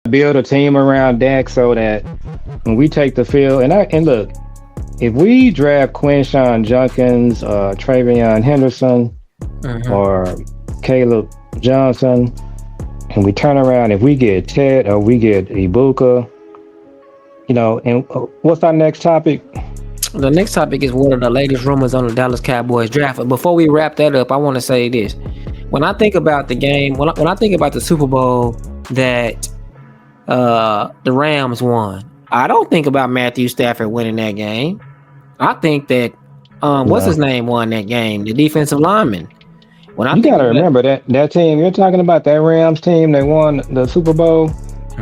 build a team around Dak so that when we take the field, and look, if we draft Quinshawn Junkins, Travion Henderson, Mhm. or Caleb Johnson, and we turn around, if we get Ted or we get Ibuka, and what's our next topic? The next topic is what are the latest rumors on the Dallas Cowboys draft. But before we wrap that up, I want to say this: when I think about the game, when I think about the Super Bowl that the Rams won, I don't think about Matthew Stafford winning that game. I think that what's his No. name won that game, the defensive lineman. When I You think got to about remember that team you're talking about, that Rams team, they won the Super Bowl.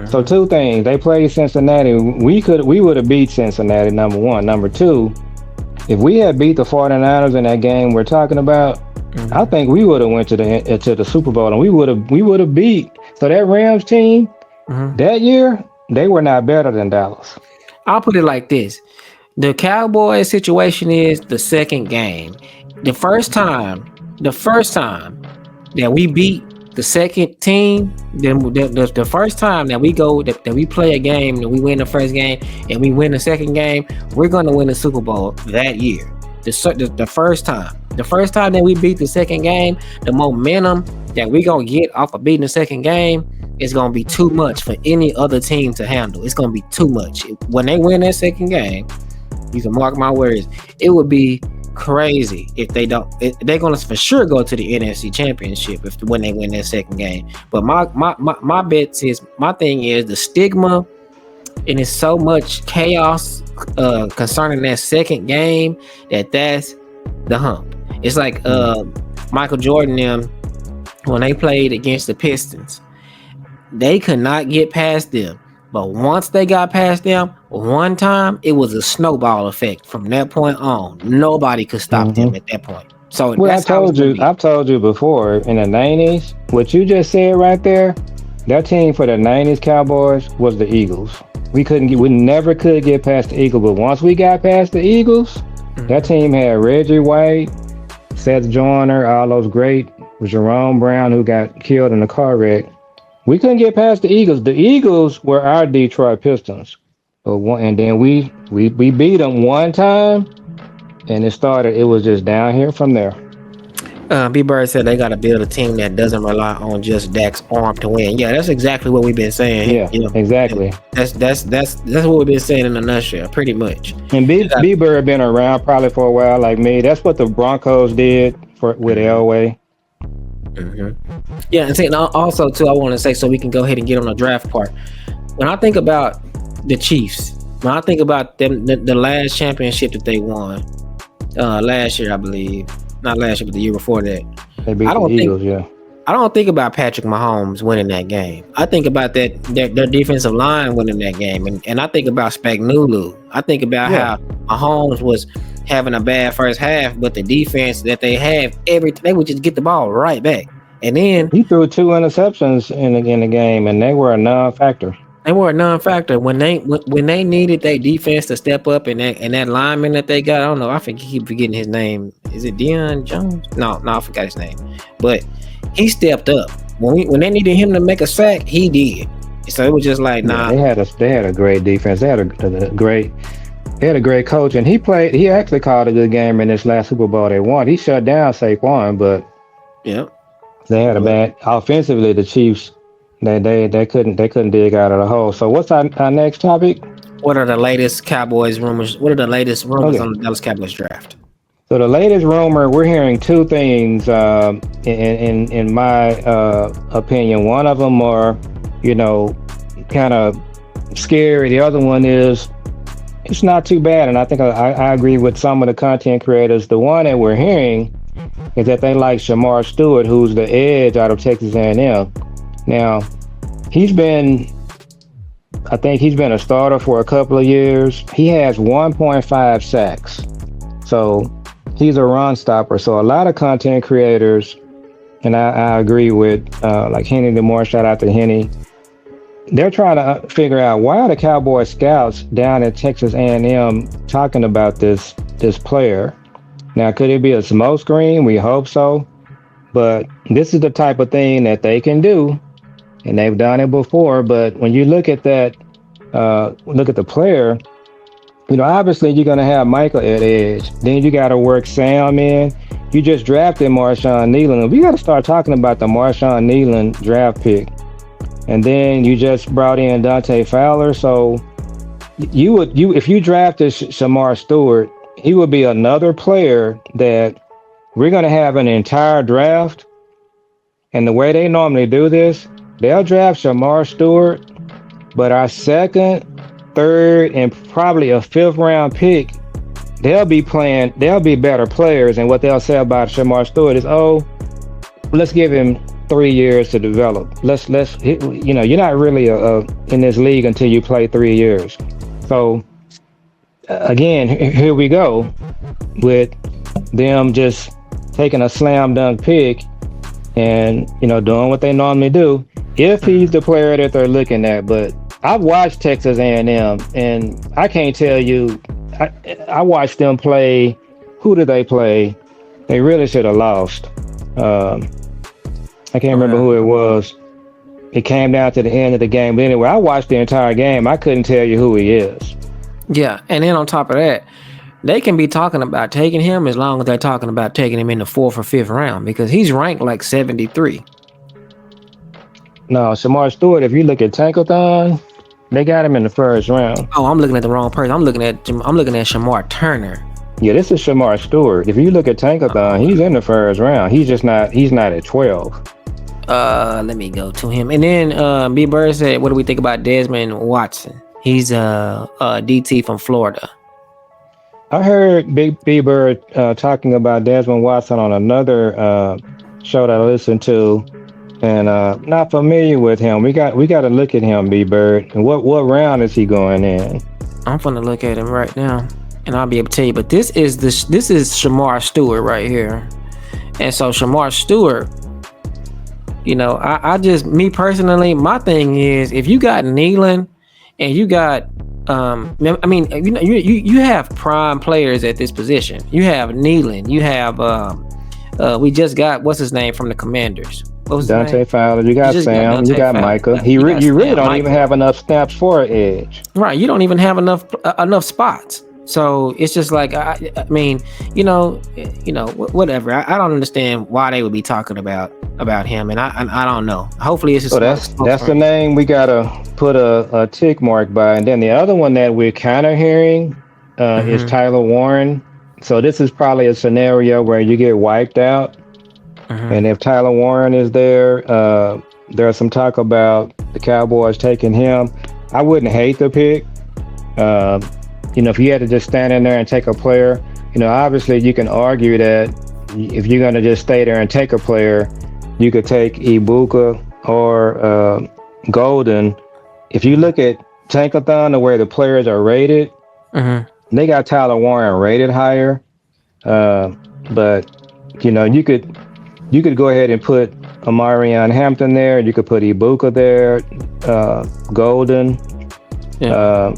So Mhm. two things: they played Cincinnati. We would have beat Cincinnati. Number one. Number two, if we had beat the 49ers in that game we're talking about, I Mhm. think we would have went to the Super Bowl, and we would have beat. So that Rams team Mhm. that year, they were not better than Dallas. I'll put it like this: the Cowboys situation is the second game. The first time, the first time that we beat the second team, then the first time that we go that we play a game and we win the first game and we win the second game, we're gonna win the Super Bowl that year. The first time that we beat the second game, the momentum that we gonna get off of beating the second game is gonna be too much for any other team to handle. It's gonna be too much when they win that second game. You can mark my words. It would be crazy if they don't. They're gonna for sure go to the NFC Championship if when they win that second game. But my bet is my thing is the stigma, and it's so much chaos concerning that second game that's the hump. It's like Mm. Michael Jordan them when they played against the Pistons. They could not get past them. But once they got past them, one time, it was a snowball effect. From that point on, nobody could stop them Hmm. at that point. So Well, that's how it's gonna be. I've told you before in the '90s. What you just said right there, that team for the '90s Cowboys was the Eagles. We never could get past the Eagles, but once we got past the Eagles, that Mhm. team had Reggie White, Seth Joyner, all those great, Jerome Brown who got killed in a car wreck. We couldn't get past the Eagles. The Eagles were our Detroit Pistons. And then we beat them one time, and it was just down here from there. B Bird said they got to build a team that doesn't rely on just Dak's arm to win. Yeah, that's exactly what we've been saying. Yeah, You know, exactly. that's what we've been saying in a nutshell, pretty much. And You got, Bieber been around probably for a while, like me. That's what the Broncos did with Mhm, Elway. mhm. Yeah, and also too, I want to say so we can go ahead and get on the draft part. When I think about the Chiefs, when I think about them, the last championship that they won last year, I believe, not last year, but the year before that. They I beat the don't think Eagles, yeah. I don't think about Patrick Mahomes winning that game. I think about their defensive line winning that game, and I think about Spagnuolo. I think about Yeah. how Mahomes was having a bad first half, but the defense that they have, they would just get the ball right back, and then He threw two interceptions in the game, and they were a non-factor. they were a non-factor when they needed their defense to step up, and that lineman that they got. I don't know. Keep forgetting his name. Is it Deion Jones? No, I forgot his name. But he stepped up when they needed him to make a sack. He did. So it was just like, Yeah, nah. they had a great defense. They had a great coach, and he actually called a good game in this last Super Bowl they won. He shut down Saquon, but Yep. they had a But bad offensively. The Chiefs, they couldn't dig out of the hole. So what's our next topic? what are the latest Cowboys rumors? What are the latest rumors Okay. on the Dallas Cowboys draft? So the latest rumor, we're hearing two things. In my opinion, one of them are, kind of scary. The other one is it's not too bad, and I think I agree with some of the content creators. The one that we're hearing is that they like Shamar Stewart, who's the edge out of Texas A&M. Now, he's been, I think he's been a starter for a couple of years. He has 1.5 sacks. So he's a run stopper. So a lot of content creators, and I agree with like Henny DeMore, shout out to Henny. They're trying to figure out why are the Cowboy scouts down at Texas A&M talking about this player. Now, could it be a smokescreen? We hope so. But this is the type of thing that they can do and they've done it before. But when you look at that, look at the player, obviously you're gonna have Michael at edge. Then you got to work Sam in. You just drafted Marshawn Nealon. We got to start talking about the Marshawn Nealon draft pick. And then you just brought in Dante Fowler. So you if you drafted Shamar Stewart, he would be another player that we're gonna have an entire draft. And the way they normally do this, they'll draft Shamar Stewart, but our second, third, and probably a fifth round pick, they'll be better players. And what they'll say about Shamar Stewart is, oh, let's give him 3 years to develop. You're not really in this league until you play 3 years. So again, here we go with them just taking a slam dunk pick and doing what they normally do. If he's the player that they're looking at, but I've watched Texas A&M, and I can't tell you. I watched them play. Who did they play? They really should have lost. I can't remember who it was. It came down to the end of the game. But anyway, I watched the entire game. I couldn't tell you who he is. Yeah, and then on top of that, they can be talking about taking him as long as they're talking about taking him in the 4th or 5th round because he's ranked like 73. No, Shamar Stewart, if you look at Tankathon, they got him in the 1st round. Oh, I'm looking at the wrong person. I'm looking at Shamar Turner. Yeah, this is Shamar Stewart. If you look at Tankathon, he's in the 1st round. He's not at 12. Let me go to him. And then B Bird said, what do we think about Desmond Watson? He's a DT from Florida. I heard Big B Bird talking about Desmond Watson on another show that I listened to, and not familiar with him. We got to look at him, B Bird. And what round is he going in? I'm gonna look at him right now, and I'll be able to tell you. But this is Shamar Stewart right here, and so Shamar Stewart. I just, me personally, my thing is if you got Nealon and you got you have prime players at this position. You have Nealon. You have we just got what's his name from the Commanders. What was Dante Fowler. You got Sam. You got Micah. You really don't even have enough snaps for an edge. Right. You don't even have enough spots. So it's just like I mean, whatever. I don't understand why they would be talking about him, and I don't know. Hopefully, it's just that's the name we gotta put a tick mark by. And then the other one that we're kind of hearing is Tyler Warren. So this is probably a scenario where you get wiped out, and if Tyler Warren is there, there's some talk about the Cowboys taking him. I wouldn't hate the pick. If you had to just stand in there and take a player, obviously you can argue that if you're going to just stay there and take a player, you could take Ibuka or Golden. If you look at Tankathon, the way the players are rated, they got Tyler Warren rated higher. But you could go ahead and put Amarion Hampton there. You could put Ibuka there, Golden. Yeah.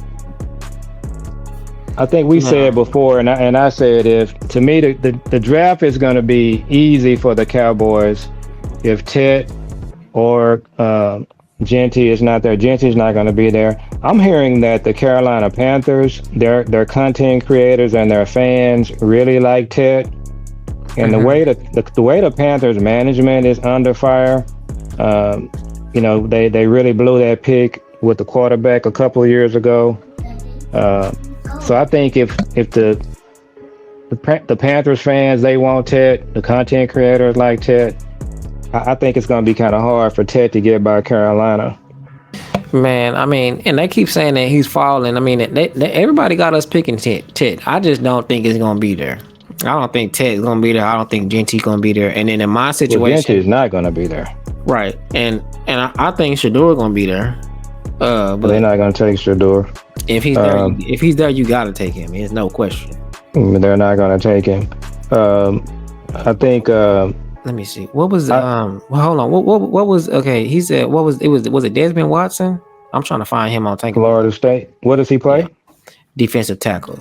I think we said before, and I said, to me the draft is going to be easy for the Cowboys if Ted or Genty is not there. Genty's not going to be there. I'm hearing that the Carolina Panthers, their content creators and their fans really like Ted, and the way the Panthers management is under fire. They really blew that pick with the quarterback a couple of years ago. So I think if the Panthers fans, they want Ted, the content creators like Ted, I think it's going to be kind of hard for Ted to get by Carolina. Man, I mean, and they keep saying that he's falling. I mean, everybody got us picking Ted. I just don't think it's going to be there. I don't think Ted's going to be there. I don't think Genty's going to be there. And then in my situation, Genty's not going to be there. Right. And I think Shedeur going to be there. But they're not going to take Shedeur. If he's there, you got to take him. There's no question. They're not going to take him. I think. Let me see. What was well, hold on. What was okay? He said what was it Desmond Watson? I'm trying to find him on Tank. Florida State. What does he play? Yeah. Defensive tackle.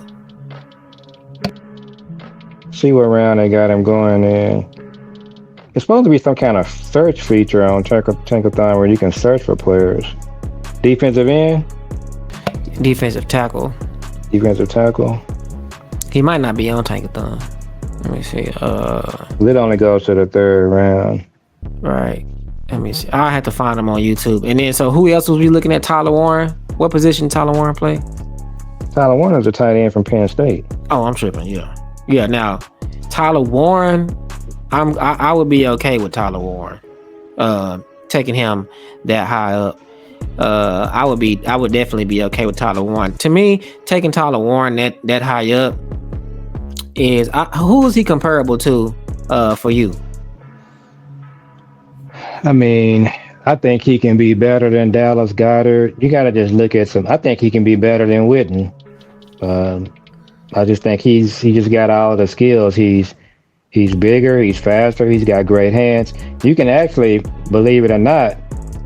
See what round they got him going in. It's supposed to be some kind of search feature on Tankathon where you can search for players. Defensive end, Defensive tackle. defensive tackle. He might not be on Tankathon. Let me see. It only goes to the third round. Right. Let me see. I have to find him on YouTube. And then, so who else was we looking at? Tyler Warren. What position Tyler Warren play? Tyler Warner's a tight end from Penn State. Oh, I'm tripping. Yeah. Yeah. Now, Tyler Warren, I would be okay with Tyler Warren. Taking him that high up. I would definitely be okay with Tyler Warren. To me, taking Tyler Warren that high up is who is he comparable to for you? I mean, I think he can be better than Dallas Goedert. You got to just look at some. I think he can be better than Witten. I just think he just got all the skills. He's bigger, he's faster, he's got great hands. You can actually, believe it or not,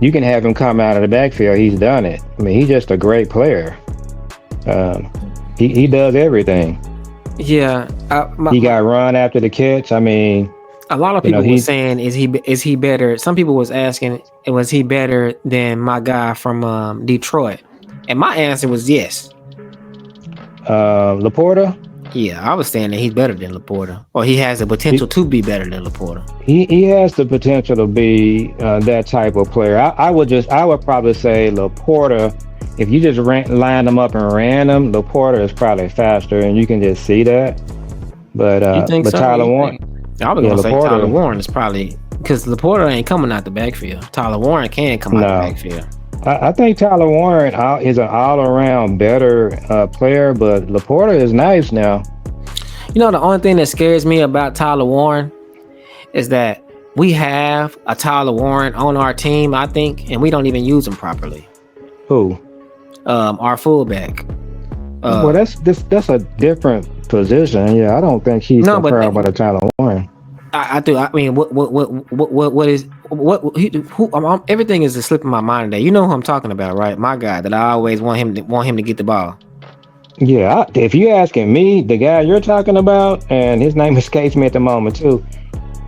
you can have him come out of the backfield. He's done it. I mean, he's just a great player. He does everything. Yeah, he got run after the catch. I mean, a lot of people were saying, is he better? Some people was asking, was he better than my guy from Detroit? And my answer was yes. Laporta? Yeah, I was saying that he's better than Laporta, or he has the potential to be better than Laporta. He has the potential to be that type of player. I would probably say Laporta. If you just lined them up and ran them, Laporta is probably faster, and you can just see that. But so? Tyler Warren, I was gonna say Tyler Warren is probably, because Laporta ain't coming out the backfield. Tyler Warren can come out the backfield. I think Tyler Warren is an all-around better player, but Laporta is nice now. You know, the only thing that scares me about Tyler Warren is that we have a Tyler Warren on our team, I think, and we don't even use him properly. Who? Our fullback. Well, that's a different position. Yeah, I don't think he's comparable to Tyler Warren. I do. I mean, everything is slipping my mind today. You know who I'm talking about, right? My guy that I always want him to get the ball. Yeah, if you're asking me, the guy you're talking about, and his name escapes me at the moment too,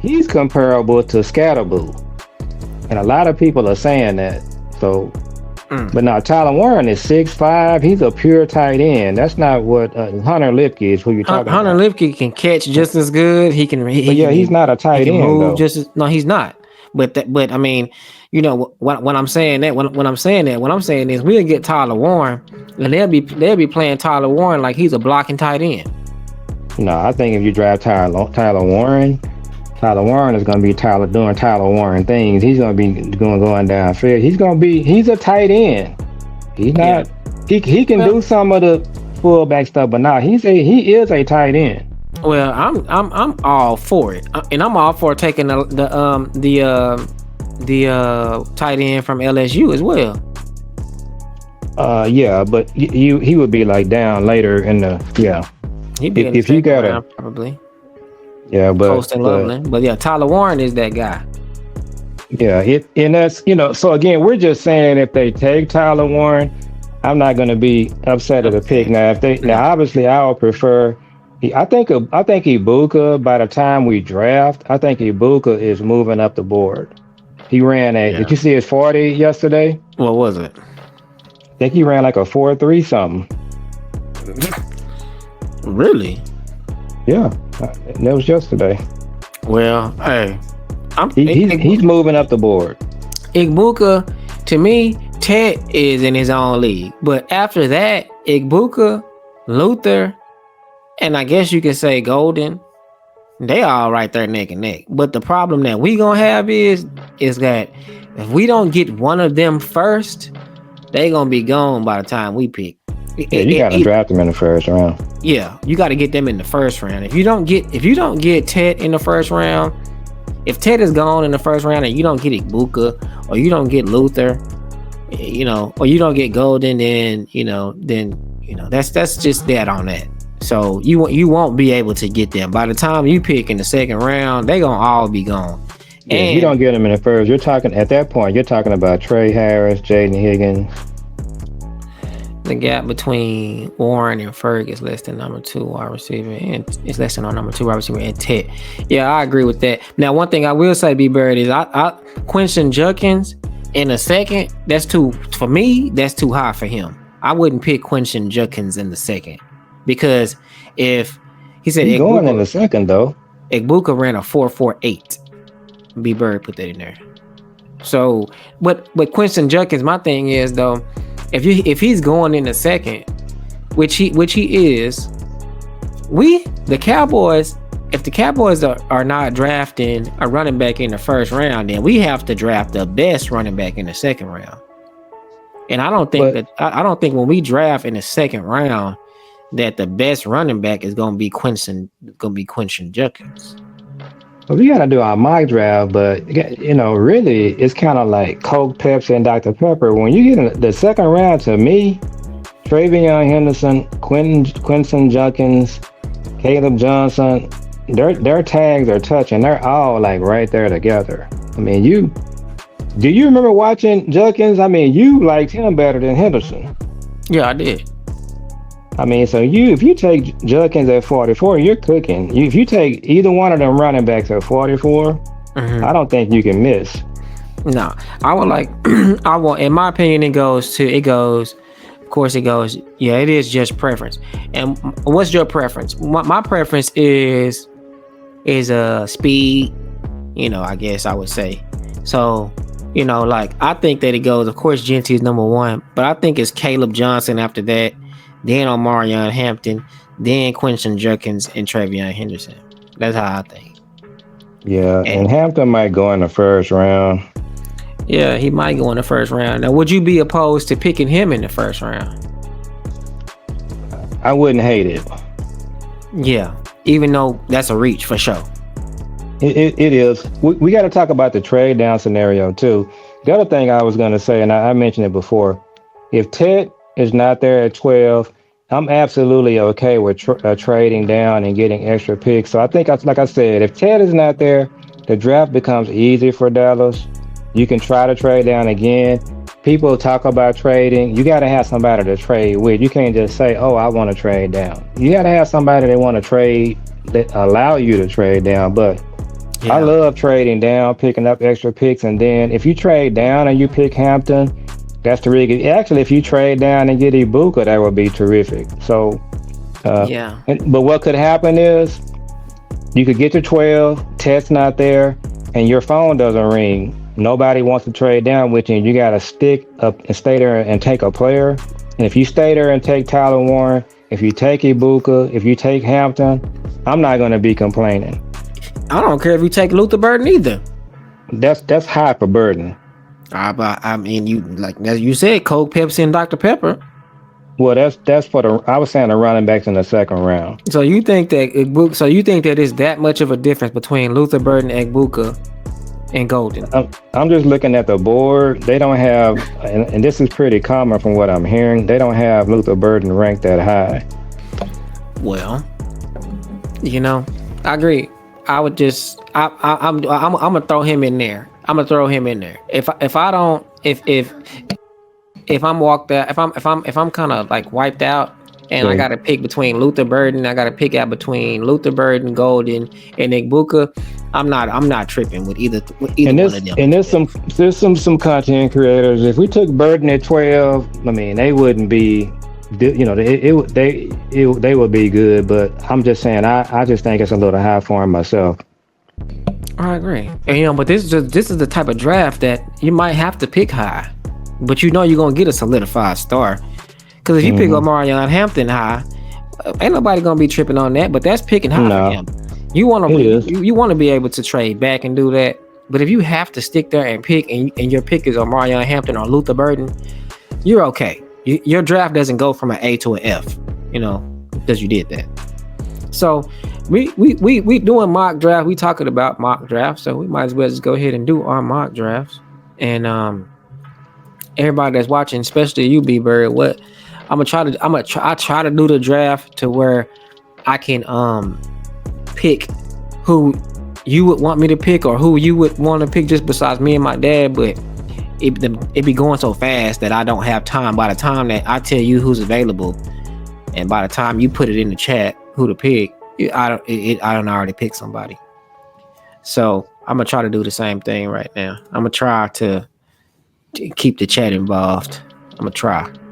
he's comparable to Scatterboo, and a lot of people are saying that. So, but now Tyler Warren is 6'5". He's a pure tight end. That's not what Hunter Lipke is. Who you're talking Hunter about? Lipke can catch just as good. He's not a tight end. Move no, he's not. But I mean, you know, when I'm saying that, when I'm saying is we'll get Tyler Warren, and they'll be playing Tyler Warren like he's a blocking tight end. No, I think if you draft Tyler Warren is going to be doing Tyler Warren things. He's going to be going downfield. He's a tight end. He's not. Yeah. He can do some of the fullback stuff, but now he is a tight end. Well, I'm all for it, and I'm all for taking the tight end from LSU as well. Yeah, but he would be like down later in the He'd be if you got a probably. Yeah, but yeah, Tyler Warren is that guy. Yeah, and that's, you know, so again, we're just saying if they take Tyler Warren, I'm not going to be upset at the pick. Now, obviously, I would prefer. I think Ibuka. By the time we draft, I think Ibuka is moving up the board. He ran Did you see his 40 yesterday? What was it? I think he ran like a 4.3 something. Really? Yeah, that was yesterday. Well, hey, he's moving up the board. Ibuka, to me, Ted is in his own league. But after that, Ibuka, Luther, and I guess you could say Golden, they all right there neck and neck. But the problem that we gonna have is that if we don't get one of them first, they gonna be gone by the time we pick. Yeah, you gotta draft them in the first round. Yeah, you got to get them in the first round. If you don't get Ted in the first round, if Ted is gone in the first round and you don't get Ibuka or you don't get Luther, you know, or you don't get Golden, then that's just that on that. So you won't be able to get them. By the time you pick in the second round, they gonna all be gone. Yeah, and if you don't get them in the first, you're talking about Trey Harris, Jaden Higgins. The gap between Warren and Ferg is less than number 2 wide receiver, and it's less than our number 2 wide receiver and Ted. Yeah, I agree with that. Now, one thing I will say, B Bird, is I Quinton Judkins in the second. That's too for me. That's too high for him. I wouldn't pick Quinton Judkins in the second because if he said he's going in the second though. Egbuka ran a 4.48. B Bird put that in there. So, but Quinton Judkins, my thing is though, if he's going in the second, which he is, the Cowboys, if the Cowboys are not drafting a running back in the first round, then we have to draft the best running back in the second round. And I don't think when we draft in the second round that the best running back is going to be Quinton Judkins. Well, we got to do our mock draft, but really, it's kind of like Coke, Pepsi, and Dr. Pepper. When you get in the second round, to me, Travion Henderson, Quinton Judkins, Caleb Johnson, their tags are touching. They're all like right there together. I mean, do you remember watching Judkins? I mean, you liked him better than Henderson. Yeah, I did. I mean, so if you take Judkins at 44, you're cooking. If you take either one of them running backs at 44, I don't think you can miss. No, I would like, in my opinion, it goes, of course it goes, yeah, it is just preference. And what's your preference? My preference is speed, I guess I would say. So, like, I think that it goes, of course, Gentry is number 1, but I think it's Caleb Johnson after that, then Omarion Hampton, then Quinton Judkins and Travion Henderson. That's how I think. Yeah, and Hampton might go in the first round. Yeah, he might go in the first round. Now, would you be opposed to picking him in the first round? I wouldn't hate it. Yeah, even though that's a reach for sure. It is. We got to talk about the trade down scenario too. The other thing I was going to say, and I mentioned it before, if Ted is not there at 12, I'm absolutely okay with trading down and getting extra picks. So I think, like I said, if Ted is not there, the draft becomes easy for Dallas. You can try to trade down again. People talk about trading. You got to have somebody to trade with. You can't just say, oh, I want to trade down. You got to have somebody that want to trade, that allow you to trade down. But yeah. I love trading down, picking up extra picks. And then if you trade down and you pick Hampton, that's terrific. Actually, if you trade down and get Egbuka, that would be terrific. So, yeah. But what could happen is you could get to 12, Ted's not there, and your phone doesn't ring. Nobody wants to trade down with you, and you got to stick up and stay there and take a player. And if you stay there and take Tyler Warren, if you take Egbuka, if you take Hampton, I'm not going to be complaining. I don't care if you take Luther Burden either. That's high for Burden. I mean, you said Coke, Pepsi, and Dr. Pepper. Well, that's for I was saying the running backs in the second round. So you think that it's that much of a difference between Luther Burden, Egbuka, and Golden? I'm just looking at the board. They don't have, and this is pretty common from what I'm hearing, they don't have Luther Burden ranked that high. Well, I agree. I would just, I'm gonna throw him in there. If I'm walked out, if I'm kind of like wiped out, and I got to pick between Luther Burden, I got to pick out between Luther Burden, Golden, and Egbuka, I'm not tripping with either one of them. And there's some content creators. If we took Burden at 12, I mean, they wouldn't be, they would be good. But I'm just saying, I just think it's a little high for him myself. I agree. And, but this is the type of draft that you might have to pick high, but you're gonna get a solidified star. Because if you pick Omarion Hampton high, ain't nobody gonna be tripping on that. But that's picking high for him. You want to be able to trade back and do that. But if you have to stick there and pick, and your pick is Omarion Hampton or Luther Burden, you're okay. Your draft doesn't go from an A to an F, because you did that. So we doing mock draft. We talking about mock draft, so we might as well just go ahead and do our mock drafts. And everybody that's watching, especially you, B Bird, I try to do the draft to where I can pick who you would want me to pick or who you would want to pick just besides me and my dad. But it be going so fast that I don't have time. By the time that I tell you who's available, and by the time you put it in the chat who to pick, I don't already pick somebody. So I'm gonna try to do the same thing right now. I'm gonna try to keep the chat involved. I'm gonna try.